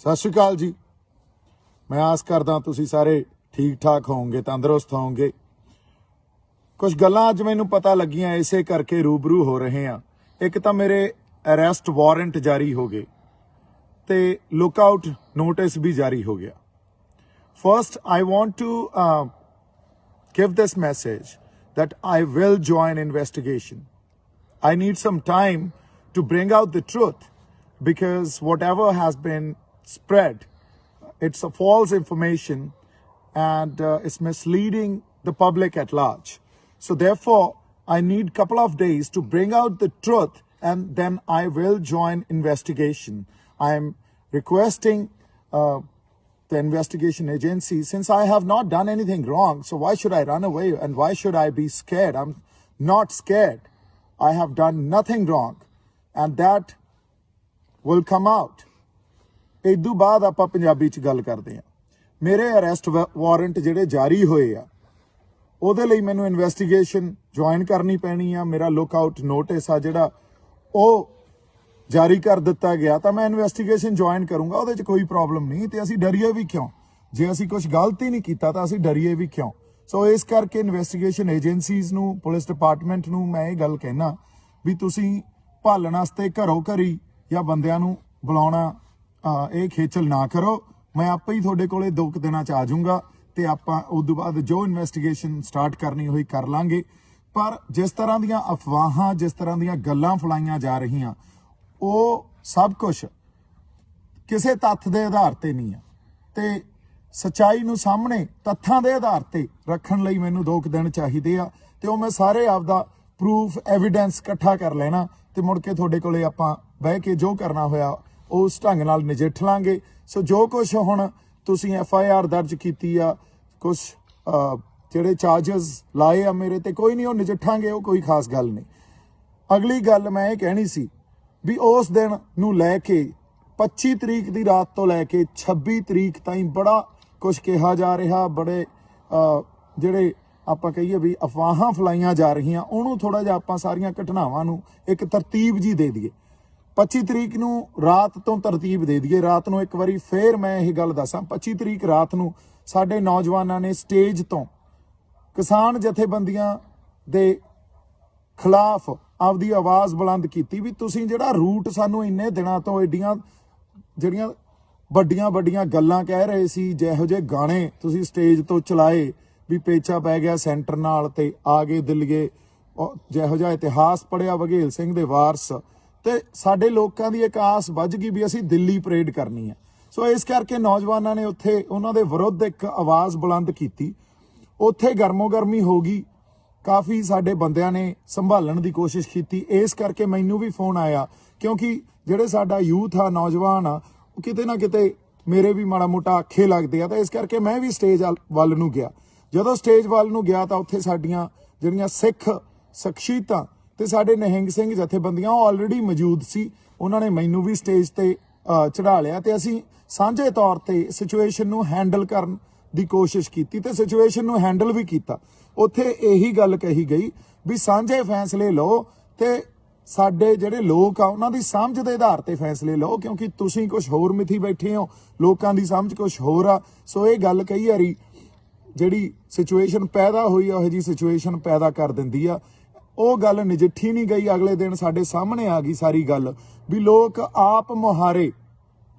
सत श्री अकाल जी। मैं आस करदा तुसी सारे ठीक ठाक होवोगे, तंदुरुस्त होवोगे। कुछ गल्लां अज मैनूं पता लगियां, इसे करके रूबरू हो रहे हैं। एक तो मेरे अरेस्ट वारंट जारी हो गए ते लुकआउट नोटिस भी जारी हो गया। First I want to give this message that I will join investigation. I need some time to bring out the truth, because whatever has been spread, it's a false information and it's misleading the public at large. So therefore, I need couple of days to bring out the truth, and then I will join investigation. I am requesting the investigation agency, since I have not done anything wrong, so why should I run away and why should I be scared? I'm not scared. I have done nothing wrong, and that will come out. इदू बाद आपां पंजाबी च गल करदे हां। मेरे arrest warrant जिहड़े जारी होए आ, ਉਹਦੇ ਲਈ ਮੈਨੂੰ ਇਨਵੈਸਟੀਗੇਸ਼ਨ ਜੁਆਇਨ ਕਰਨੀ ਪੈਣੀ ਆ। ਮੇਰਾ ਲੁੱਕਆਊਟ ਨੋਟਿਸ ਆ ਜਿਹੜਾ ਉਹ ਜਾਰੀ ਕਰ ਦਿੱਤਾ ਗਿਆ, ਤਾਂ ਮੈਂ ਇਨਵੈਸਟੀਗੇਸ਼ਨ ਜੁਆਇਨ ਕਰੂੰਗਾ। ਉਹਦੇ 'ਚ ਕੋਈ ਪ੍ਰੋਬਲਮ ਨਹੀਂ, ਤੇ ਅਸੀਂ ਡਰੀਏ ਵੀ ਕਿਉਂ? ਜੇ ਅਸੀਂ ਕੁਝ ਗਲਤ ਹੀ ਨਹੀਂ ਕੀਤਾ ਤਾਂ ਅਸੀਂ ਡਰੀਏ ਵੀ ਕਿਉਂ? ਸੋ ਇਸ ਕਰਕੇ ਇਨਵੈਸਟੀਗੇਸ਼ਨ ਏਜੰਸੀਜ਼ ਨੂੰ, ਪੁਲਿਸ ਡਿਪਾਰਟਮੈਂਟ ਨੂੰ ਮੈਂ ਇਹ ਗੱਲ ਕਹਿਣਾ ਵੀ ਤੁਸੀਂ ਭਾਲਣ ਵਾਸਤੇ ਘਰੋਂ ਘਰੀ ਜਾਂ ਬੰਦਿਆਂ ਨੂੰ ਬੁਲਾਉਣਾ ਇਹ ਖੇਚਲ ਨਾ ਕਰੋ। ਮੈਂ ਆਪੇ ਹੀ ਤੁਹਾਡੇ ਕੋਲੇ 2 ਦਿਨਾਂ 'ਚ ਆ ਜਾਊਂਗਾ ਤੇ ਆਪਾਂ ਉਸ ਤੋਂ ਬਾਅਦ ਜੋ ਇਨਵੈਸਟੀਗੇਸ਼ਨ ਸਟਾਰਟ ਕਰਨੀ ਹੋਈ ਕਰ ਲਾਂਗੇ। ਪਰ ਜਿਸ ਤਰ੍ਹਾਂ ਦੀਆਂ ਅਫਵਾਹਾਂ, ਜਿਸ ਤਰ੍ਹਾਂ ਦੀਆਂ ਗੱਲਾਂ ਫਲਾਈਆਂ ਜਾ ਰਹੀਆਂ, ਉਹ ਸਭ ਕੁਝ ਕਿਸੇ ਤੱਥ ਦੇ ਆਧਾਰ ਤੇ ਨਹੀਂ ਆ, ਤੇ ਸੱਚਾਈ ਨੂੰ ਸਾਹਮਣੇ ਤੱਥਾਂ ਦੇ ਆਧਾਰ ਤੇ ਰੱਖਣ ਲਈ ਮੈਨੂੰ 2 ਦਿਨ ਚਾਹੀਦੇ ਆ, ਤੇ ਉਹ ਮੈਂ ਸਾਰੇ ਆਪਦਾ ਪ੍ਰੂਫ ਐਵੀਡੈਂਸ ਇਕੱਠਾ ਕਰ ਲੈਣਾ ਤੇ ਮੁੜ ਕੇ ਤੁਹਾਡੇ ਕੋਲੇ ਆਪਾਂ ਬਹਿ ਕੇ ਜੋ ਕਰਨਾ ਹੋਇਆ ਉਸ ਢੰਗ ਨਾਲ ਨਜਿੱਠ ਲਾਂਗੇ। ਸੋ ਜੋ ਕੁਝ ਹੁਣ ਤੁਸੀਂ FIR ਦਰਜ ਕੀਤੀ ਆ, ਕੁਝ ਜਿਹੜੇ ਚਾਰजेस ਲਾਏ ਆ ਮੇਰੇ ਤੇ, ਕੋਈ ਨਹੀਂ, ਉਹ ਨਜਿੱਠਾਂਗੇ, ਉਹ ਕੋਈ ਖਾਸ ਗੱਲ ਨਹੀਂ। ਅਗਲੀ ਗੱਲ ਮੈਂ ਇਹ ਕਹਿਣੀ ਸੀ ਵੀ ਉਸ ਦਿਨ ਨੂੰ ਲੈ ਕੇ 25 ਤਰੀਕ ਦੀ ਰਾਤ ਤੋਂ ਲੈ ਕੇ 26 ਤਰੀਕ ਤਾਈਂ ਬੜਾ ਕੁਝ ਕਿਹਾ ਜਾ ਰਿਹਾ, ਬੜੇ ਜਿਹੜੇ ਆਪਾਂ ਕਹੀਏ ਵੀ ਅਫਵਾਹਾਂ ਫਲਾਈਆਂ ਜਾ ਰਹੀਆਂ, ਉਹਨੂੰ ਥੋੜਾ ਜਿਹਾ ਆਪਾਂ ਸਾਰੀਆਂ ਘਟਨਾਵਾਂ ਨੂੰ ਇੱਕ ਤਰਤੀਬ ਜੀ ਦੇ ਦਈਏ। 25 ਤਰੀਕ ਨੂੰ ਰਾਤ ਤੋਂ ਤਰਤੀਬ ਦੇ ਦਈਏ। ਰਾਤ ਨੂੰ ਇੱਕ ਵਾਰੀ ਫੇਰ ਮੈਂ ਇਹ ਗੱਲ ਦੱਸਾਂ, 25 ਤਰੀਕ ਰਾਤ ਨੂੰ ਸਾਡੇ ਨੌਜਵਾਨਾਂ ਨੇ ਸਟੇਜ ਤੋਂ ਕਿਸਾਨ ਜਥੇਬੰਦੀਆਂ ਦੇ ਖਿਲਾਫ ਆਪਦੀ ਆਵਾਜ਼ ਬੁਲੰਦ ਕੀਤੀ ਵੀ ਤੁਸੀਂ ਜਿਹੜਾ ਰੂਟ ਸਾਨੂੰ ਇੰਨੇ ਦਿਨਾਂ ਤੋਂ ਏਡੀਆਂ ਜਿਹੜੀਆਂ ਵੱਡੀਆਂ ਗੱਲਾਂ ਕਹਿ ਰਹੇ ਸੀ, ਜਿਹੋ ਜਿਹੇ ਗਾਣੇ ਤੁਸੀਂ ਸਟੇਜ ਤੋਂ ਚਲਾਏ ਵੀ ਪੇਚਾ ਪੈ ਗਿਆ ਸੈਂਟਰ ਨਾਲ ਤੇ ਆ ਗਏ ਦਿੱਲੀਏ, ਜਿਹੋ ਜਿਹਾ ਇਤਿਹਾਸ ਪੜਿਆ ਵਘੇਲ ਸਿੰਘ ਦੇ ਵਾਰਸ, ਤੇ ਸਾਡੇ ਲੋਕਾਂ ਦੀ ਇੱਕ ਆਸ ਵੱਜ ਗਈ ਵੀ ਅਸੀਂ ਦਿੱਲੀ ਪਰੇਡ ਕਰਨੀ ਆ। ਸੋ ਇਸ ਕਰਕੇ ਨੌਜਵਾਨਾਂ ਨੇ ਉੱਥੇ ਉਹਨਾਂ ਦੇ ਵਿਰੁੱਧ ਇੱਕ ਆਵਾਜ਼ ਬੁਲੰਦ ਕੀਤੀ। ਉੱਥੇ ਗਰਮੋ ਗਰਮੀ ਹੋ ਗਈ, ਕਾਫੀ ਸਾਡੇ ਬੰਦਿਆਂ ਨੇ ਸੰਭਾਲਣ ਦੀ ਕੋਸ਼ਿਸ਼ ਕੀਤੀ। ਇਸ ਕਰਕੇ ਮੈਨੂੰ ਵੀ ਫੋਨ ਆਇਆ, ਕਿਉਂਕਿ ਜਿਹੜੇ ਸਾਡਾ ਯੂਥ ਆ, ਨੌਜਵਾਨ ਆ, ਉਹ ਕਿਤੇ ਨਾ ਕਿਤੇ ਮੇਰੇ ਵੀ ਮਾੜਾ ਮੋਟਾ ਅੱਖੇ ਲੱਗਦੇ ਆ, ਤਾਂ ਇਸ ਕਰਕੇ ਮੈਂ ਵੀ ਸਟੇਜ ਵੱਲ ਨੂੰ ਗਿਆ। ਜਦੋਂ ਸਟੇਜ ਵੱਲ ਨੂੰ ਗਿਆ ਤਾਂ ਉੱਥੇ ਸਾਡੀਆਂ ਜਿਹੜੀਆਂ ਸਿੱਖ ਸ਼ਖਸੀਅਤਾਂ ਤੇ ਸਾਡੇ ਨਿਹੰਗ ਸਿੰਘ ਜਥੇਬੰਦੀਆਂ ਉਹ ਆਲਰੇਡੀ ਮੌਜੂਦ ਸੀ। ਉਹਨਾਂ ਨੇ ਮੈਨੂੰ ਵੀ ਸਟੇਜ ਤੇ ਚੜਾ ਲਿਆ ਤੇ ਅਸੀਂ ਸਾਂਝੇ ਤੌਰ ਤੇ ਸਿਚੁਏਸ਼ਨ ਨੂੰ ਹੈਂਡਲ ਕਰਨ ਦੀ ਕੋਸ਼ਿਸ਼ ਕੀਤੀ ਤੇ ਸਿਚੁਏਸ਼ਨ ਨੂੰ ਹੈਂਡਲ ਵੀ ਕੀਤਾ। ਉੱਥੇ ਇਹੀ ਗੱਲ ਕਹੀ ਗਈ ਵੀ ਸਾਂਝੇ ਫੈਸਲੇ ਲਓ ਤੇ ਸਾਡੇ ਜਿਹੜੇ ਲੋਕ ਆ ਉਹਨਾਂ ਦੀ ਸਮਝ ਦੇ ਆਧਾਰ ਤੇ ਫੈਸਲੇ ਲਓ, ਕਿਉਂਕਿ ਤੁਸੀਂ ਕੁਝ ਹੋਰ ਮਿਥੀ ਬੈਠੇ ਹੋ, ਲੋਕਾਂ ਦੀ ਸਮਝ ਕੁਝ ਹੋਰ ਆ। ਸੋ ਇਹ ਗੱਲ ਕਈ ਵਾਰੀ ਜਿਹੜੀ ਸਿਚੁਏਸ਼ਨ ਪੈਦਾ ਹੋਈ ਆ, ਉਹ ਜਿਹੀ ਸਿਚੁਏਸ਼ਨ ਪੈਦਾ ਕਰ ਦਿੰਦੀ ਆ। ਉਹ ਗੱਲ ਨਜਿੱਠੀ ਨਹੀਂ ਗਈ। ਅਗਲੇ ਦਿਨ ਸਾਡੇ ਸਾਹਮਣੇ ਆ ਗਈ ਸਾਰੀ ਗੱਲ ਵੀ ਲੋਕ ਆਪ ਮੁਹਾਰੇ।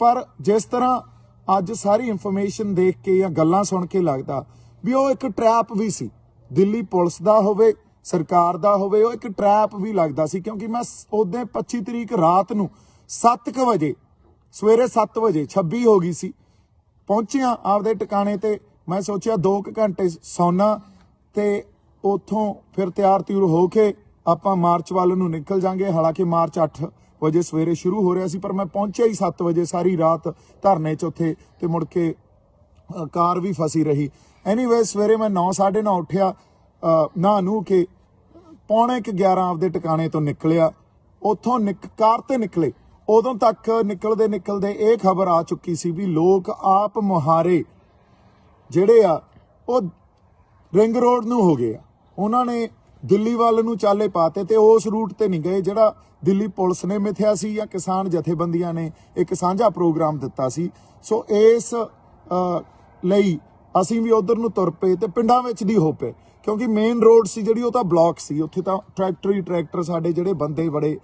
ਪਰ ਜਿਸ ਤਰ੍ਹਾਂ ਅੱਜ ਸਾਰੀ ਇਨਫੋਰਮੇਸ਼ਨ ਦੇਖ ਕੇ ਜਾਂ ਗੱਲਾਂ ਸੁਣ ਕੇ ਲੱਗਦਾ ਵੀ ਉਹ ਇੱਕ ਟਰੈਪ ਵੀ ਸੀ, ਦਿੱਲੀ ਪੁਲਿਸ ਦਾ ਹੋਵੇ, ਸਰਕਾਰ ਦਾ ਹੋਵੇ, ਉਹ ਇੱਕ ਟਰੈਪ ਵੀ ਲੱਗਦਾ ਸੀ। ਕਿਉਂਕਿ ਮੈਂ ਉਦੋਂ 25 ਤਰੀਕ ਰਾਤ ਨੂੰ 7 ਵਜੇ, ਸਵੇਰੇ 7 ਵਜੇ 26 ਹੋ ਗਈ ਸੀ, ਪਹੁੰਚਿਆ ਆਪਦੇ ਟਿਕਾਣੇ ਤੇ। ਮੈਂ ਸੋਚਿਆ 2 ਘੰਟੇ ਸੌਣਾ ਤੇ ਉੱਥੋਂ ਫਿਰ ਤਿਆਰ ਤਿਉਰ ਹੋ ਕੇ ਆਪਾਂ ਮਾਰਚ ਵੱਲ ਨੂੰ ਨਿਕਲ ਜਾਾਂਗੇ। ਹਾਲਾਂਕਿ ਮਾਰਚ 8 ਵਜੇ ਸਵੇਰੇ ਸ਼ੁਰੂ ਹੋ ਰਿਹਾ ਸੀ, ਪਰ ਮੈਂ ਪਹੁੰਚਿਆ ਹੀ 7 ਵਜੇ। ਸਾਰੀ ਰਾਤ ਧਰਨੇ 'ਚ ਉੱਥੇ, ਤੇ ਮੁੜ ਕੇ ਕਾਰ ਵੀ ਫਸੀ ਰਹੀ। ਐਨੀਵੇ ਸਵੇਰੇ ਮੈਂ 9, 9:30 ਉੱਠਿਆ, ਨਹਾ ਨੂੰ ਕੇ 11:45 ਆਪਦੇ ਟਿਕਾਣੇ ਤੋਂ ਨਿਕਲਿਆ। ਉੱਥੋਂ ਕਾਰ ਤੇ ਨਿਕਲੇ, ਉਦੋਂ ਤੱਕ ਨਿਕਲਦੇ ਇਹ ਖਬਰ ਆ ਚੁੱਕੀ ਸੀ ਵੀ ਲੋਕ ਆਪ ਮੁਹਾਰੇ ਜਿਹੜੇ ਆ ਉਹ ਰਿੰਗ ਰੋਡ ਨੂੰ ਹੋ ਗਏ ਆ। ਉਹਨਾਂ ਨੇ ਦਿੱਲੀ ਵੱਲ ਨੂੰ ਚਾਲੇ ਪਾਤੇ ਤੇ ਉਸ ਰੂਟ ਤੇ ਨਹੀਂ ਗਏ ਜਿਹੜਾ ਦਿੱਲੀ ਪੁਲਿਸ ਨੇ ਮਿਥਿਆ ਸੀ ਜਾਂ ਕਿਸਾਨ ਜਥੇਬੰਦੀਆਂ ਨੇ ਇੱਕ ਸਾਂਝਾ ਪ੍ਰੋਗਰਾਮ ਦਿੱਤਾ ਸੀ। ਸੋ ਇਸ ਲਈ ਅਸੀਂ ਵੀ ਉਧਰ ਨੂੰ ਤੁਰ ਪਏ ਤੇ ਪਿੰਡਾਂ ਵਿੱਚ ਦੀ ਹੋ ਪਏ, ਕਿਉਂਕਿ ਮੇਨ ਰੋਡ ਸੀ ਜਿਹੜੀ ਉਹ ਤਾਂ ਬਲੌਕ ਸੀ। ਉੱਥੇ ਤਾਂ ਟਰੈਕਟਰ ਸਾਡੇ ਜਿਹੜੇ ਬੰਦੇ ਬੜੇ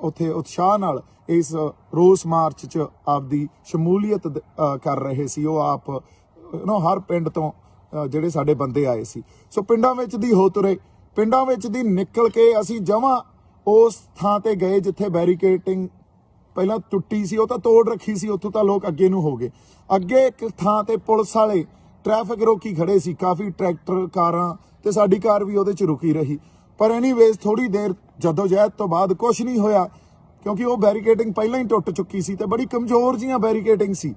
ਉੱਥੇ ਉਤਸ਼ਾਹ ਨਾਲ ਇਸ ਰੋਸ ਮਾਰਚ 'ਚ ਆਪਦੀ ਸ਼ਮੂਲੀਅਤ ਕਰ ਰਹੇ ਸੀ। ਉਹ ਆਪ ਹਰ ਪਿੰਡ ਤੋਂ ਜਿਹੜੇ ਸਾਡੇ ਬੰਦੇ ਆਏ ਸੀ। ਸੋ ਪਿੰਡਾਂ ਵਿੱਚ ਦੀ ਹੋ ਤੁਰੇ, ਪਿੰਡਾਂ ਵਿੱਚ ਦੀ ਨਿਕਲ ਕੇ ਅਸੀਂ ਜਮਾਂ ਉਸ ਥਾਂ ਤੇ ਗਏ ਜਿੱਥੇ ਬੈਰੀਕੇਡਿੰਗ ਪਹਿਲਾਂ ਟੁੱਟੀ ਸੀ, ਉਹ ਤਾਂ ਤੋੜ ਰੱਖੀ ਸੀ, ਉੱਥੋਂ ਤਾਂ ਲੋਕ ਅੱਗੇ ਨੂੰ ਹੋ ਗਏ। ਅੱਗੇ ਇੱਕ ਥਾਂ ਤੇ ਪੁਲਿਸ ਵਾਲੇ ਟ੍ਰੈਫਿਕ ਰੋਕੀ ਖੜੇ ਸੀ, ਕਾਫੀ ਟਰੈਕਟਰ ਕਾਰਾਂ, ਤੇ ਸਾਡੀ ਕਾਰ ਵੀ ਉਹਦੇ 'ਚ ਰੁਕੀ ਰਹੀ। ਪਰ ਐਨੀਵੇਜ਼ ਥੋੜੀ ਦੇਰ ਜਦੋਜਹਿਦ ਤੋਂ ਬਾਅਦ ਕੁਝ ਨਹੀਂ ਹੋਇਆ, ਕਿਉਂਕਿ ਉਹ ਬੈਰੀਕੇਡਿੰਗ ਪਹਿਲਾਂ ਹੀ ਟੁੱਟ ਚੁੱਕੀ ਸੀ ਤੇ ਬੜੀ ਕਮਜ਼ੋਰ ਜੀਆਂ ਬੈਰੀਕੇਡਿੰਗ ਸੀ,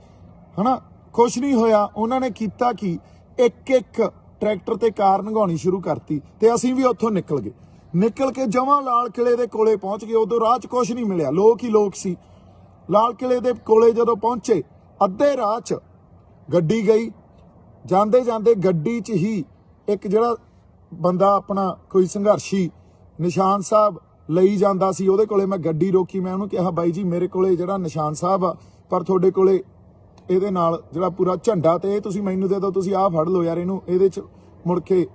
ਹਨਾ। ਕੁਝ ਨਹੀਂ ਹੋਇਆ। ਉਹਨਾਂ ਨੇ ਕੀਤਾ ਕਿ ਇੱਕ ਟਰੈਕਟਰ ਤੇ ਕਾਰ ਲੰਘਾਉਣੀ ਸ਼ੁਰੂ ਕਰਤੀ ਤੇ ਅਸੀਂ ਵੀ ਉੱਥੋਂ ਨਿਕਲ ਕੇ ਜਮਾਂ ਲਾਲ ਕਿਲੇ ਦੇ ਕੋਲੇ ਪਹੁੰਚ ਗਏ। ਉਦੋਂ ਰਾਹ 'ਚ ਕੁਝ ਨਹੀਂ ਮਿਲਿਆ, ਲੋਕ ਹੀ ਲੋਕ ਸੀ। ਲਾਲ ਕਿਲੇ ਦੇ ਕੋਲੇ ਜਦੋਂ ਪਹੁੰਚੇ, ਅੱਧੇ ਰਾਹ 'ਚ ਗੱਡੀ ਗਈ। ਜਾਂਦੇ ਜਾਂਦੇ ਗੱਡੀ 'ਚ ਹੀ ਇੱਕ ਜਿਹੜਾ ਬੰਦਾ ਆਪਣਾ ਕੋਈ ਸੰਘਰਸ਼ੀ ਨਿਸ਼ਾਨ ਸਾਹਿਬ ਲਈ ਜਾਂਦਾ ਸੀ, ਉਹਦੇ ਕੋਲੇ ਮੈਂ ਗੱਡੀ ਰੋਕੀ। ਮੈਂ ਉਹਨੂੰ ਕਿਹਾ, ਬਾਈ ਜੀ ਮੇਰੇ ਕੋਲੇ ਜਿਹੜਾ ਨਿਸ਼ਾਨ ਸਾਹਿਬ ਆ, ਪਰ ਤੁਹਾਡੇ ਕੋਲੇ ਇਹਦੇ ਨਾਲ ਜਿਹੜਾ ਪੂਰਾ ਝੰਡਾ ਤੇ ਇਹ ਤੁਸੀਂ ਮੈਨੂੰ ਦੇ ਦਿਓ, ਤੁਸੀਂ ਆਹ ਫੜ ਲਓ ਯਾਰ, ਇਹਨੂੰ ਇਹਦੇ 'ਚ ਮੁੜ ਕੇ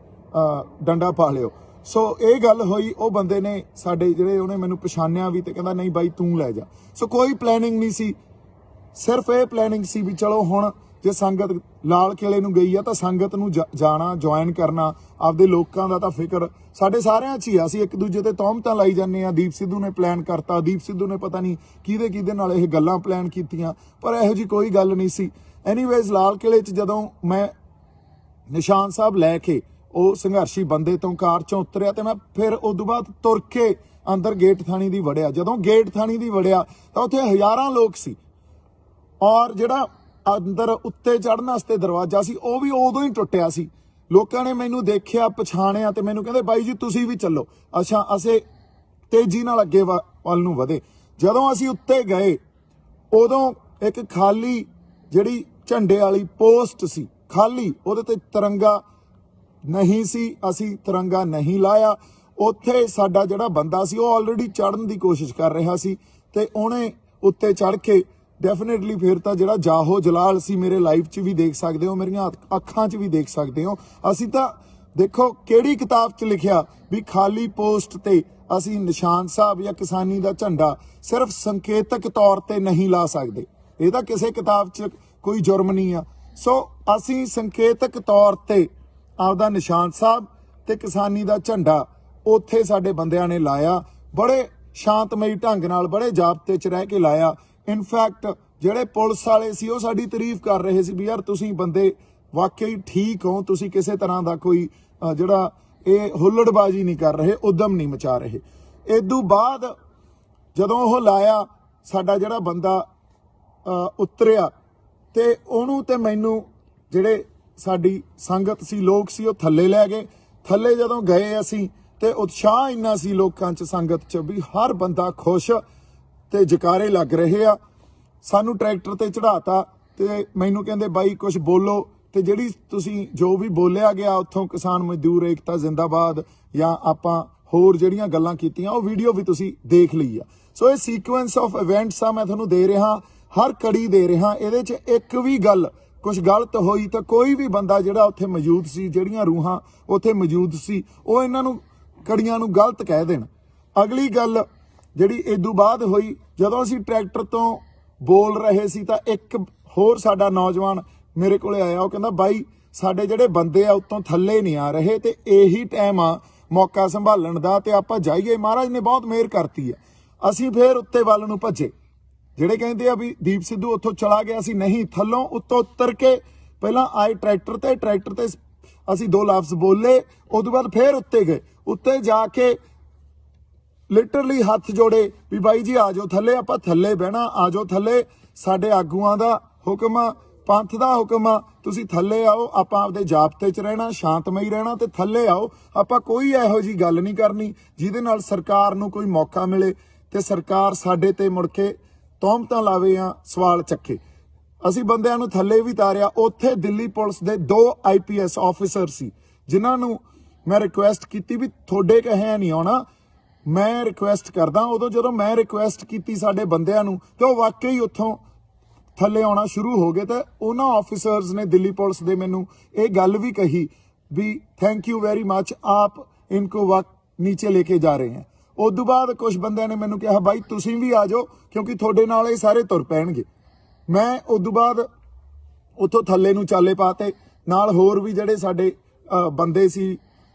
ਡੰਡਾ ਪਾ ਲਿਓ। ਸੋ ਇਹ ਗੱਲ ਹੋਈ। ਉਹ ਬੰਦੇ ਨੇ ਸਾਡੇ ਜਿਹੜੇ ਉਹਨੇ ਮੈਨੂੰ ਪਛਾਣਿਆ ਵੀ ਤੇ ਕਹਿੰਦਾ ਨਹੀਂ ਬਾਈ ਤੂੰ ਲੈ ਜਾ। ਸੋ ਕੋਈ ਪਲੈਨਿੰਗ ਨਹੀਂ ਸੀ, ਸਿਰਫ ਇਹ ਪਲੈਨਿੰਗ ਸੀ ਵੀ ਚਲੋ ਹੁਣ ਜੇ ਸੰਗਤ ਲਾਲ ਕਿਲੇ ਨੂੰ ਗਈ ਆ ਤਾਂ ਸੰਗਤ ਨੂੰ ਜਾਣਾ, ਜੁਆਇਨ ਕਰਨਾ। ਆਪਦੇ ਲੋਕਾਂ ਦਾ ਤਾਂ ਫਿਕਰ ਸਾਡੇ ਸਾਰਿਆਂ 'ਚ ਹੀ ਆ। ਅਸੀਂ ਇੱਕ ਦੂਜੇ ਤੇ ਤੌਹਮਤਾਂ ਲਾਈ ਜਾਂਦੇ ਆ। ਦੀਪ ਸਿੱਧੂ ਨੇ ਪਲਾਨ ਕਰਤਾ, ਦੀਪ ਸਿੱਧੂ ਨੇ ਪਤਾ ਨਹੀਂ ਕਿਹਦੇ ਨਾਲ ਇਹ ਗੱਲਾਂ ਪਲਾਨ ਕੀਤੀਆਂ, ਪਰ ਇਹੋ ਜੀ ਕੋਈ ਗੱਲ ਨਹੀਂ ਸੀ। ਐਨੀਵੇਜ਼ ਲਾਲ ਕਿਲੇ 'ਚ ਜਦੋਂ ਮੈਂ ਨਿਸ਼ਾਨ ਸਾਹਿਬ ਲੈ ਕੇ ਉਹ ਸੰਘਰਸ਼ੀ ਬੰਦੇ ਤੋਂ ਕਾਰ 'ਚੋਂ ਉਤਰਿਆ ਤੇ ਮੈਂ ਫਿਰ ਉਦੋਂ ਬਾਅਦ ਤੁਰ ਕੇ ਅੰਦਰ ਗੇਟ ਥਾਣੀ ਦੀ ਵੜਿਆ। ਜਦੋਂ ਗੇਟ ਥਾਣੀ ਦੀ ਵੜਿਆ ਤਾਂ ਉੱਥੇ ਹਜ਼ਾਰਾਂ ਲੋਕ ਸੀ, ਔਰ ਜਿਹੜਾ ਅੰਦਰ ਉੱਤੇ ਚੜ੍ਹਨ ਵਾਸਤੇ ਦਰਵਾਜ਼ਾ ਸੀ ਉਹ ਵੀ ਉਦੋਂ ਹੀ ਟੁੱਟਿਆ ਸੀ। ਲੋਕਾਂ ਨੇ ਮੈਨੂੰ ਦੇਖਿਆ, ਪਛਾਣਿਆ ਤੇ ਮੈਨੂੰ ਕਹਿੰਦੇ ਬਾਈ ਜੀ ਤੁਸੀਂ ਵੀ ਚੱਲੋ। ਅੱਛਾ, ਅਸੀਂ ਤੇਜ਼ੀ ਨਾਲ ਅੱਗੇ ਵੱਲ ਨੂੰ ਵਧੇ। ਜਦੋਂ ਅਸੀਂ ਉੱਤੇ ਗਏ ਉਦੋਂ ਇੱਕ ਖਾਲੀ ਜਿਹੜੀ ਝੰਡੇ ਵਾਲੀ ਪੋਸਟ ਸੀ, ਖਾਲੀ, ਉਹਦੇ ਤੇ ਤਿਰੰਗਾ ਨਹੀਂ ਸੀ। ਅਸੀਂ ਤਿਰੰਗਾ ਨਹੀਂ ਲਾਇਆ। ਉੱਥੇ ਸਾਡਾ ਜਿਹੜਾ ਬੰਦਾ ਸੀ ਉਹ ਆਲਰੇਡੀ ਚੜ੍ਹਨ ਦੀ ਕੋਸ਼ਿਸ਼ ਕਰ ਰਿਹਾ ਸੀ ਤੇ ਉਹਨੇ ਉੱਤੇ ਚੜ੍ਹ ਕੇ ਡੈਫੀਨੇਟਲੀ ਫਿਰ ਤਾਂ ਜਿਹੜਾ ਜਾਹੋ ਜਲਾਲ ਸੀ, ਮੇਰੇ ਲਾਈਫ 'ਚ ਵੀ ਦੇਖ ਸਕਦੇ ਹੋ, ਮੇਰੀਆਂ ਅੱਖਾਂ 'ਚ ਵੀ ਦੇਖ ਸਕਦੇ ਹੋ। ਅਸੀਂ ਤਾਂ ਦੇਖੋ ਕਿਹੜੀ ਕਿਤਾਬ 'ਚ ਲਿਖਿਆ ਵੀ ਖਾਲੀ ਪੋਸਟ ਤੇ ਅਸੀਂ ਨਿਸ਼ਾਨ ਸਾਹਿਬ ਜਾਂ ਕਿਸਾਨੀ ਦਾ ਝੰਡਾ ਸਿਰਫ ਸੰਕੇਤਕ ਤੌਰ ਤੇ ਨਹੀਂ ਲਾ ਸਕਦੇ। ਇਹ ਤਾਂ ਕਿਸੇ ਕਿਤਾਬ 'ਚ ਕੋਈ ਜੁਰਮ ਨਹੀਂ ਆ। ਸੋ ਅਸੀਂ ਸੰਕੇਤਕ ਤੌਰ ਤੇ ਆਪਦਾ ਨਿਸ਼ਾਨ ਸਾਹਿਬ ਤੇ ਕਿਸਾਨੀ ਦਾ ਝੰਡਾ ਉੱਥੇ ਸਾਡੇ ਬੰਦਿਆਂ ਨੇ ਲਾਇਆ, ਬੜੇ ਸ਼ਾਂਤਮਈ ਢੰਗ ਨਾਲ, ਬੜੇ ਜ਼ਾਬਤੇ 'ਚ ਰਹਿ ਕੇ ਲਾਇਆ। ਇਨਫੈਕਟ ਜਿਹੜੇ ਪੁਲਿਸ ਵਾਲੇ ਸੀ ਉਹ ਸਾਡੀ ਤਾਰੀਫ ਕਰ ਰਹੇ ਸੀ ਵੀ ਯਾਰ ਤੁਸੀਂ ਬੰਦੇ ਵਾਕਈ ਠੀਕ ਹੋ, ਤੁਸੀਂ ਕਿਸੇ ਤਰ੍ਹਾਂ ਦਾ ਕੋਈ ਜਿਹੜਾ ਇਹ ਹੁੱਲੜਬਾਜ਼ੀ ਨਹੀਂ ਕਰ ਰਹੇ, ਉਦਮ ਨਹੀਂ ਮਚਾ ਰਹੇ। ਇਦੋਂ ਬਾਅਦ ਜਦੋਂ ਉਹ ਲਾਇਆ, ਸਾਡਾ ਜਿਹੜਾ ਬੰਦਾ ਉਤਰਿਆ ਤੇ ਉਹਨੂੰ ਤੇ ਮੈਨੂੰ ਜਿਹੜੇ ਸਾਡੀ ਸੰਗਤ ਸੀ, ਲੋਕ ਸੀ, ਉਹ ਥੱਲੇ ਲੈ ਗਏ। ਥੱਲੇ ਜਦੋਂ ਗਏ ਅਸੀਂ ਤੇ ਉਤਸ਼ਾਹ ਇੰਨਾ ਸੀ ਲੋਕਾਂ 'ਚ, ਸੰਗਤ 'ਚ, ਵੀ ਹਰ ਬੰਦਾ ਖੁਸ਼ ਤੇ ਜਕਾਰੇ ਲੱਗ ਰਹੇ ਆ। ਸਾਨੂੰ ਟਰੈਕਟਰ ਤੇ ਚੜਾਤਾ ਤੇ ਮੈਨੂੰ ਕਹਿੰਦੇ ਬਾਈ ਕੁਝ ਬੋਲੋ, ਤੇ ਜਿਹੜੀ ਤੁਸੀਂ ਜੋ ਵੀ ਬੋਲਿਆ ਗਿਆ ਉੱਥੋਂ ਕਿਸਾਨ ਮਜ਼ਦੂਰ ਏਕਤਾ ਜ਼ਿੰਦਾਬਾਦ ਜਾਂ ਆਪਾਂ ਹੋਰ ਜਿਹੜੀਆਂ ਗੱਲਾਂ ਕੀਤੀਆਂ ਉਹ ਵੀਡੀਓ ਵੀ ਤੁਸੀਂ ਦੇਖ ਲਈ ਆ। ਸੋ ਇਹ ਸੀਕੁਐਂਸ ਆਫ ਇਵੈਂਟਸ ਆ, ਮੈਂ ਤੁਹਾਨੂੰ ਦੇ ਰਿਹਾ, ਹਰ ਕੜੀ ਦੇ ਰਿਹਾ। ਇਹਦੇ 'ਚ ਇੱਕ ਵੀ ਗੱਲ ਕੁਝ ਗਲਤ ਹੋਈ ਤਾਂ ਕੋਈ ਵੀ ਬੰਦਾ ਜਿਹੜਾ ਉੱਥੇ ਮੌਜੂਦ ਸੀ, ਜਿਹੜੀਆਂ ਰੂਹਾਂ ਉੱਥੇ ਮੌਜੂਦ ਸੀ, ਉਹ ਇਹਨਾਂ ਨੂੰ ਕੜੀਆਂ ਨੂੰ ਗਲਤ ਕਹਿ ਦੇਣ। ਅਗਲੀ ਗੱਲ ਜਿਹੜੀ ਇਦੋਂ ਬਾਅਦ ਹੋਈ, ਜਦੋਂ ਅਸੀਂ ਟਰੈਕਟਰ ਤੋਂ ਬੋਲ ਰਹੇ ਸੀ ਤਾਂ ਇੱਕ ਹੋਰ ਸਾਡਾ ਨੌਜਵਾਨ ਮੇਰੇ ਕੋਲੇ ਆਇਆ। ਉਹ ਕਹਿੰਦਾ ਬਾਈ ਸਾਡੇ ਜਿਹੜੇ ਬੰਦੇ ਆ ਉੱਤੋਂ ਥੱਲੇ ਨਹੀਂ ਆ ਰਹੇ ਤੇ ਇਹੀ ਟਾਈਮ ਆ ਮੌਕਾ ਸੰਭਾਲਣ ਦਾ ਤੇ ਆਪਾਂ ਜਾਈਏ, ਮਹਾਰਾਜ ਨੇ ਬਹੁਤ ਮਿਹਰ ਕਰਤੀ ਆ। ਅਸੀਂ ਫੇਰ ਉੱਤੇ ਵੱਲ ਨੂੰ ਭੱਜੇ। ਜਿਹੜੇ ਕਹਿੰਦੇ ਆ ਵੀ ਦੀਪ ਸਿੱਧੂ ਉੱਥੋਂ ਚਲਾ ਗਿਆ, ਸੀ ਨਹੀਂ, ਥੱਲੋਂ ਉੱਤੋਂ ਉਤਰ ਕੇ ਪਹਿਲਾਂ ਆਏ ਟਰੈਕਟਰ ਤੇ ਅਸੀਂ ਦੋ ਲਫ਼ਜ਼ ਬੋਲੇ, ਉਦੋਂ ਬਾਅਦ ਫੇਰ ਉੱਤੇ ਗਏ। ਉੱਤੇ ਜਾ ਕੇ ਲਿਟਰਲੀ ਹੱਥ ਜੋੜੇ ਵੀ ਬਾਈ ਜੀ ਆ ਜਾਓ ਥੱਲੇ, ਆਪਾਂ ਥੱਲੇ ਬਹਿਣਾ, ਆ ਜਾਓ ਥੱਲੇ, ਸਾਡੇ ਆਗੂਆਂ ਦਾ ਹੁਕਮ ਆ, ਪੰਥ ਦਾ ਹੁਕਮ ਆ, ਤੁਸੀਂ ਥੱਲੇ ਆਓ, ਆਪਾਂ ਆਪਦੇ ਜਾਬਤੇ 'ਚ ਰਹਿਣਾ, ਸ਼ਾਂਤਮਈ ਰਹਿਣਾ ਤੇ ਥੱਲੇ ਆਓ। ਆਪਾਂ ਕੋਈ ਇਹੋ ਜੀ ਗੱਲ ਨਹੀਂ ਕਰਨੀ ਜਿਹਦੇ ਨਾਲ ਸਰਕਾਰ ਨੂੰ ਕੋਈ ਮੌਕਾ ਮਿਲੇ ਤੇ ਸਰਕਾਰ ਸਾਡੇ ਤੇ ਮੁੜ ਕੇ ਤੌਹਮਤਾਂ ਲਾਵੇ ਜਾਂ ਸਵਾਲ ਚੱਕੇ। ਅਸੀਂ ਬੰਦਿਆਂ ਨੂੰ ਥੱਲੇ ਵੀ ਤਾਰਿਆ। ਉੱਥੇ ਦਿੱਲੀ ਪੁਲਿਸ ਦੇ 2 IPS ਆਫੀਸਰ ਸੀ ਜਿਨ੍ਹਾਂ ਨੂੰ मैं रिक्वेस्ट की भी थोड़े कहे नहीं आना, मैं रिक्वेस्ट करदा। उदों जदों मैं रिक्वेस्ट की साडे बंदियां नूं ते ओह वाकई उत्थों थल्ले आना शुरू हो गए। तो उन्होंने ऑफिसर्स ने दिल्ली पुलिस दे मैनू ये गल भी कही भी थैंक यू वेरी मच, आप इनको वक्त नीचे लेके जा रहे हैं। उस बाद कुछ बंदे ने मैनू कहा भाई तुसीं भी आ जाओ क्योंकि थोड़े नाल ये सारे तुर पैणगे। मैं उस बाद उतों थल्ले नूं चाले पाते, नाल होर भी जिहड़े साडे बंदे सी,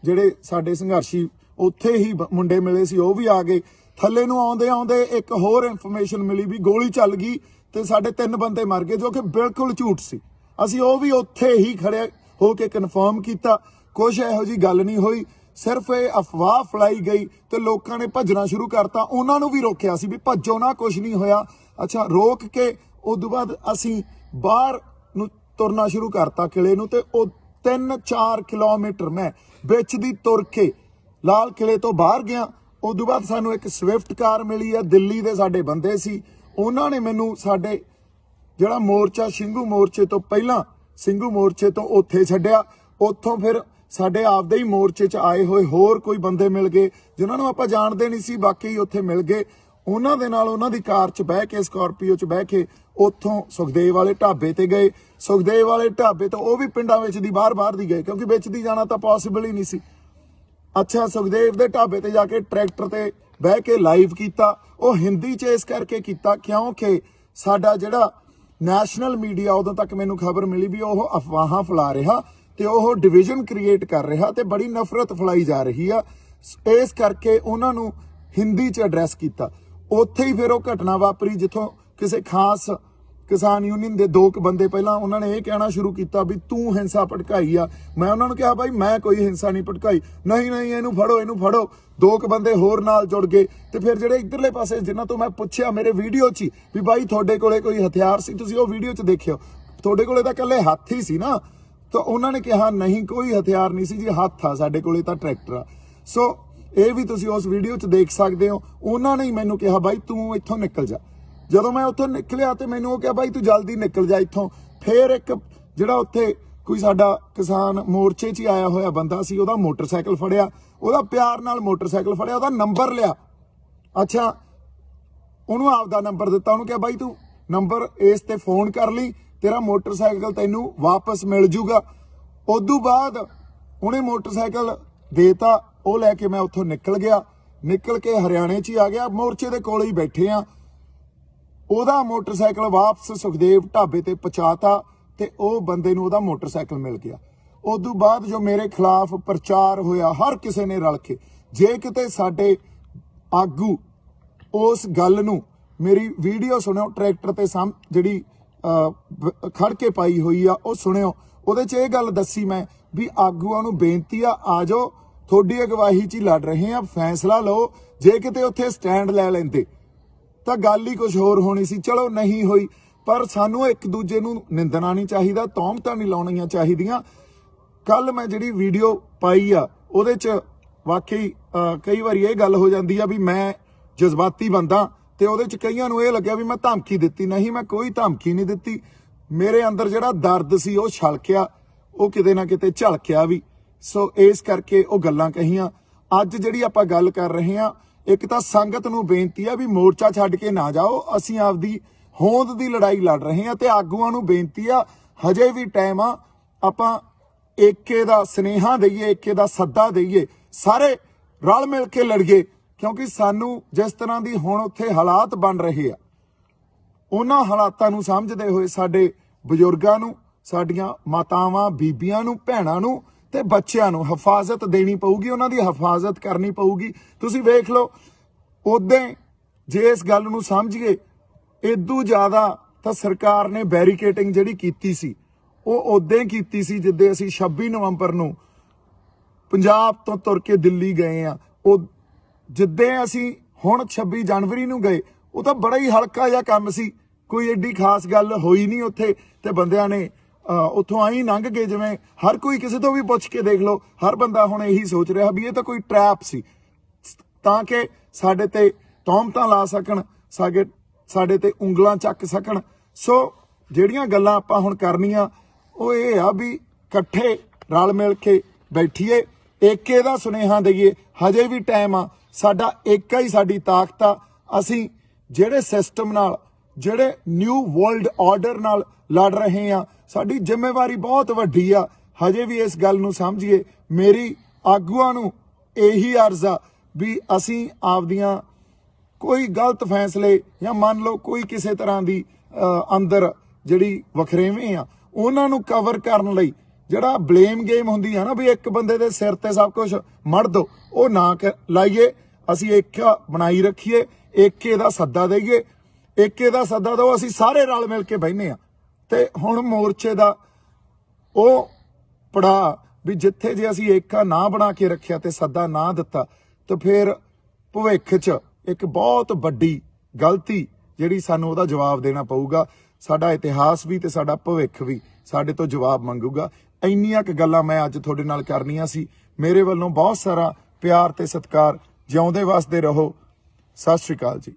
जिहड़े साडे संघर्षी उत्थे ही मुंडे मिले सी, वो भी आ गए। थल्ले नूं आउंदे आउंदे एक होर इन्फॉर्मेशन मिली भी गोली चल गई ते साडे 3 बंदे मर गए, जो कि बिल्कुल झूठ सी। असीं वो भी उत्थे ही खड़े हो के कन्फर्म किया, कुछ इहो जी गल नहीं हुई, सिर्फ ये अफवाह फैलाई गई तो लोगों ने भजना शुरू करता। उन्होंने भी रोकया सी भी भज्जो ना, कुछ नहीं होया। अच्छा, रोक के उस बाद असीं बाहर नूं तुरना शुरू करता किले नूं, ते ओ 3-4 किलोमीटर मैं विच दी तुर के लाल किले तो बाहर गया। उस बाद सानू एक स्विफ्ट कार मिली है, दिल्ली दे साडे बंदे सी, उन्होंने मैनू साडे जिहड़ा मोर्चा ਸਿੰਘੂ मोर्चे तो पहला ਸਿੰਘੂ मोर्चे तो उत्थे छड्डिया। उत्थों फिर साडे आपदे ही मोर्चे च आए हुए होर कोई बंदे मिल गए जिन्हां नूं आपां जाणदे नहीं सी, बाकी उत्थे मिल गए। उन्हां दे नाल उन्हां दी कार च बह के, स्कॉर्पियो च बह के उत्थों सुखदेव वाले ढाबे ते गए। सुखदेव वाले ढाबे तो वो भी पिंडां विच दी बाहर दी गए क्योंकि विच दी जाना तो पॉसिबल ही नहीं सी। अच्छा, सुखदेव दे ढाबे ते जाके ट्रैक्टर ते बह के लाइव कीता। वो हिंदी च इस करके कीता क्योंकि साडा जिहड़ा नैशनल मीडिया उदों तक मैनू खबर मिली भी वो अफवाहां फैला रहा ते वो डिविजन क्रिएट कर रहा ते बड़ी नफरत फैलाई जा रही है। इस करके उन्हां नूं हिंदी च एड्रैस किया। उत्थे ही फिर वो घटना वापरी जिथों किसी खास किसान यूनियन के 2 बंदे पहला उन्होंने ये कहना शुरू किया भी तू हिंसा भड़काई आ। मैं उन्होंने कहा भाई मैं कोई हिंसा नहीं भड़काई, नहीं नहीं इनू फड़ो। 2 बंदे होर नाल जुड़ गए। तो फिर ਜਿਹੜੇ इधरले पासे जिन्हां तो मैं पुछया मेरे वीडियो च भी भाई थोड़े कोले कोई हथियार सी, तुसीं वो वीडियो च देखियो, थोड़े कोले तां कल्ले हत्थ ही सी ना। तो उन्होंने कहा नहीं कोई हथियार नहीं सी जी, हत्थ आ साडे कोले तां ट्रैक्टर आ। सो ये भी तुसीं उस वीडियो च देख सकते हो। उन्होंने ही मैनू कहा भाई तू इत्थों निकल जा। ਜਦੋਂ मैं उत्थों निकलिया तो मैनू वो कहा भाई तू जल्दी निकल जा इत्थों। फिर एक जिहड़ा उत्थे कोई साडा किसान मोर्चे च ही आया होया बंदा सी, ਉਹਦਾ मोटरसाइकिल फड़िया, ਉਹਦਾ प्यार नाल मोटरसाइकिल फड़िया, ਉਹਦਾ नंबर लिया। अच्छा, ਉਹਨੂੰ आपदा नंबर दिता, ਉਹਨੂੰ कहा भाई तू नंबर इस ते फोन कर ली, तेरा मोटरसाइकिल तैनू वापस मिल जूगा। उदों बाद ਉਹਨੇ मोटरसाइकिल देता, वो लैके मैं उत्थों निकल गया। निकल के हरियाणे च ही आ गया, मोर्चे दे कोल ही बैठे आ। ਉਹਦਾ मोटरसाइकिल वापस सुखदेव ढाबे ते पहुंचाता ते ਉਹ ਬੰਦੇ ਨੂੰ ਉਹਦਾ मोटरसाइकिल मिल गया। उदों बाद जो मेरे खिलाफ प्रचार होया हर किसी ने रल के, जे किते साडे आगू उस गल नूं मेरी वीडियो सुनियो, ट्रैक्टर ते साम जिहड़ी खड़ के पाई हुई आ ਉਹ सुनियो, ਉਹਦੇ 'ਚ ਇਹ गल दसी मैं भी आगूआं नूं बेनती आ जाओ, थोड़ी अगवाही 'ਚ ही लड़ रहे हैं, फैसला लो। जे किते उत्थे स्टैंड लै लैंदे तो गल ही कुछ होर होनी सी। चलो नहीं हुई, पर सानू एक दूजे नूं निंदना नहीं चाहिदा, तौहमतां नहीं लाउणीआं चाहीदियां। कल मैं जिहड़ी वीडियो पाई आ ਉਹਦੇ 'ਚ वाकई कई बार ये गल हो जाती है भी मैं जज्बाती बंदा, तो ਉਹਦੇ 'ਚ कईयां नूं ਇਹ ਲੱਗਿਆ भी मैं धमकी दित्ती। नहीं, मैं कोई धमकी नहीं दित्ती। मेरे अंदर जिहड़ा दर्द सी ਉਹ छलकिया, ਉਹ किते ना किते झलकिया भी। सो इस करके ਉਹ ਗੱਲਾਂ कहीਆਂ। ਅੱਜ ਜਿਹੜੀ ਆਪਾਂ ਗੱਲ कर रहे हैं, एक तो संगत नूं बेनती है भी मोर्चा छड्ड के ना जाओ, असीं आपदी होंद दी लड़ाई लड़ रहे हैं। ते आगूआं नूं बेनती आ हजे भी टाइम आ, आपां एके दा स्नेहा दईए, एके दा सद्दा दईए, सारे रल मिल के लड़िए। क्योंकि सानू जिस तरह दी हुण उत्थे हालात बन रहे आ, उन्हां हालातां नूं समझदे होए साडे बजुर्गां नूं, साडियां मातावां बीबियां नूं, भैणां नूं ते बच्चियां नूं हिफाजत देनी पऊगी, उन्हां दी हिफाजत करनी पऊगी। तुसीं वेख लो, उद्दां जे इस गल नूं समझिए, इदू ज़्यादा तां सरकार ने बैरीकेटिंग जिहड़ी कीती सी ਉਹ उद्दां ही कीती सी जिद्दे असीं 26 नवंबर नूं पंजाब तो तुर के दिल्ली गए आ। ਉਹ जिद्दां असीं हुण 26 जनवरी नूं गए, ਉਹ ਤਾਂ बड़ा ही हल्का जिहा काम सी, कोई एडी खास गल होई नहीं उत्थे। ते बंदियां ने उत्थों आई लंघ गए, जिवें हर कोई किसी तो भी पुछ के देख लो, हर बंदा हुण यही सोच रहा भी ये तो कोई ट्रैप सी तां कि साडे ते तौहमतां ला सकण, साडे ते उंगलां चक सकण। सो जिहड़ियां गल्लां आपां हुण करनियां ਉਹ ਇਹ ਆ भी इकट्ठे रल मिल के बैठिए ਏਕੇ ਦਾ ਸੁਨੇਹਾ ਦਈਏ। ਹਜੇ ਵੀ ਟਾਈਮ ਆ, ਸਾਡਾ ਏਕਾ ਹੀ ਸਾਡੀ ਤਾਕਤ ਆ। ਅਸੀਂ ਜਿਹੜੇ ਸਿਸਟਮ ਨਾਲ, ਜਿਹੜੇ ਨਿਊ ਵਰਲਡ ਆਰਡਰ ਨਾਲ ਲੜ ਰਹੇ ਆ, ਸਾਡੀ ਜ਼ਿੰਮੇਵਾਰੀ ਬਹੁਤ ਵੱਡੀ ਆ। ਹਜੇ ਵੀ ਇਸ ਗੱਲ ਨੂੰ ਸਮਝੀਏ। ਮੇਰੀ ਆਗੂਆਂ ਨੂੰ ਇਹੀ ਅਰਜ਼ ਆ ਵੀ ਅਸੀਂ ਆਪਦੀਆਂ ਕੋਈ ਗਲਤ ਫੈਸਲੇ ਜਾਂ ਮੰਨ ਲਓ ਕੋਈ ਕਿਸੇ ਤਰ੍ਹਾਂ ਦੀ ਅੰਦਰ ਜਿਹੜੀ ਵਖਰੇਵੇਂ ਆ, ਉਹਨਾਂ ਨੂੰ ਕਵਰ ਕਰਨ ਲਈ ਜਿਹੜਾ ਬਲੇਮ ਗੇਮ ਹੁੰਦੀ ਆ ਨਾ ਵੀ ਇੱਕ ਬੰਦੇ ਦੇ ਸਿਰ ਤੇ ਸਭ ਕੁਝ ਮੜ ਦੋ, ਉਹ ਨਾ ਲਾਈਏ। ਅਸੀਂ ਏਕਾ ਬਣਾਈ ਰੱਖੀਏ, ਏਕੇ ਦਾ ਸੱਦਾ ਦਈਏ, ਏਕੇ ਦਾ ਸੱਦਾ ਦਿਓ। ਅਸੀਂ ਸਾਰੇ ਰਲ ਮਿਲ ਕੇ ਬਹਿਨੇ ਆ ਤੇ ਹੁਣ ਮੋਰਚੇ ਦਾ ਉਹ ਪੜਾ ਵੀ ਜਿੱਥੇ ਜੇ ਅਸੀਂ ਏਕਾ ਨਾ ਬਣਾ ਕੇ ਰੱਖਿਆ ਤੇ ਸੱਦਾ ਨਾ ਦਿੱਤਾ ਤਾਂ ਫਿਰ ਭਵਿੱਖ 'ਚ ਇੱਕ ਬਹੁਤ ਵੱਡੀ ਗਲਤੀ ਜਿਹੜੀ ਸਾਨੂੰ ਉਹਦਾ ਜਵਾਬ ਦੇਣਾ ਪਊਗਾ। ਸਾਡਾ ਇਤਿਹਾਸ ਵੀ ਤੇ ਸਾਡਾ ਭਵਿੱਖ ਵੀ ਸਾਡੇ ਤੋਂ ਜਵਾਬ ਮੰਗੂਗਾ। ਇੰਨੀਆਂ ਕੁ ਗੱਲਾਂ ਮੈਂ ਅੱਜ ਤੁਹਾਡੇ ਨਾਲ ਕਰਨੀਆਂ ਸੀ। ਮੇਰੇ ਵੱਲੋਂ ਬਹੁਤ ਸਾਰਾ ਪਿਆਰ ਤੇ ਸਤਿਕਾਰ। ਜਿਉਂਦੇ ਵਸਦੇ ਰਹੋ। ਸਤਿ ਸ਼੍ਰੀ ਅਕਾਲ ਜੀ।